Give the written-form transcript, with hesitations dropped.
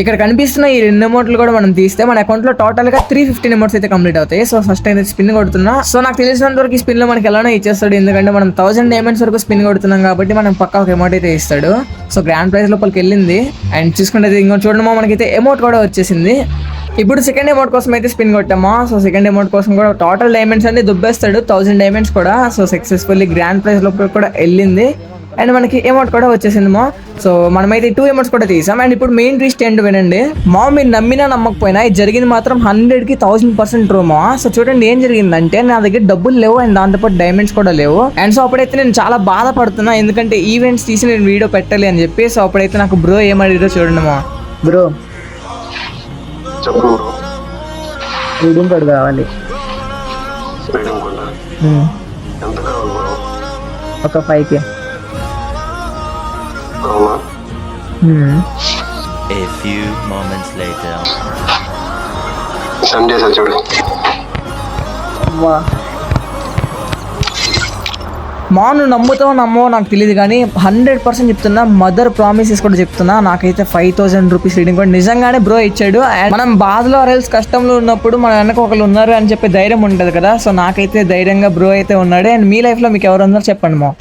ఇక్కడ కనిపిస్తున్న ఈ 2 అమౌంట్లు కూడా మనం తీస్తే మన అకౌంట్ లో టోటల్ గా 315 అమౌంట్స్ అయితే కంప్లీట్ అవుతాయి. సో ఫస్ట్ అయితే స్పిన్ కొడుతున్నా. సో నాకు తెలిసినంత వరకు ఈ స్పిన్ లో మనకి ఎలానో ఇచ్చేస్తాడు, ఎందుకంటే మనం 1000 డైమండ్స్ వరకు స్పిన్ కొడుతున్నాం కాబట్టి మనం పక్కా ఒక అమౌంట్ అయితే ఇస్తాడు. సో గ్రాండ్ ప్రైజ్ లోపలికి వెళ్ళింది. అండ్ చూసుకుంటే ఇంకో చూడడం మనకైతే అమౌంట్ కూడా వచ్చేసింది. ఇప్పుడు సెకండ్ అమౌంట్ కోసం అయితే స్పిన్ కొట్టామా. సో సెకండ్ అమౌంట్ కోసం కూడా టోటల్ డైమండ్స్ అన్ని దుబ్బేస్తాడు, 1000 డైమండ్స్ కూడా. సో సక్సెస్ఫుల్లీ గ్రాండ్ ప్రైజ్ లోపలికి కూడా వెళ్ళింది. అండ్ మనకి అమౌంట్ కూడా వచ్చేసింది మా. సో మనమైతే 2 అమౌంట్స్ కూడా తీసాం. అండ్ ఇప్పుడు మెయిన్ ట్విస్ట్ ఏంటి వినండి మా. మీరు నమ్మినా నమ్మకపోయినా ఇది జరిగింది మాత్రం 100కి 1000% ట్రూ మా. సో చూడండి ఏం జరిగిందంటే నా దగ్గర డబ్బులు లేవు అండ్ దాంతోపాటు డైమండ్స్ కూడా లేవు. అండ్ సో అప్పుడైతే నేను చాలా బాధపడుతున్నా, ఎందుకంటే ఈవెంట్స్ తీసి నేను వీడియో పెట్టాలి అని చెప్పి. సో అప్పుడైతే నాకు బ్రో ఏమడిగారో చూడండి మా. బ్రో రీడింగ్ కార్డు కావాలి, ఒక 5K. A few moments later. Sunday చూడు. మా నువ్వు నమ్ముతావో నమ్మో నాకు తెలియదు కానీ 100% చెప్తున్నా, మదర్ ప్రామిసెస్ కూడా చెప్తున్నా, నాకైతే 5000 రూపీస్ రీడింగ్ కూడా నిజంగానే బ్రో ఇచ్చాడు. అండ్ మనం బాధలో రైల్స్ కష్టంలో ఉన్నప్పుడు మన వెనక ఒకళ్ళు ఉన్నారు అని చెప్పే ధైర్యం ఉంటుంది కదా. సో నాకైతే ధైర్యంగా బ్రో అయితే ఉన్నాడు. అండ్ మీ లైఫ్లో మీకు ఎవరు ఉన్నారో చెప్పండి మా.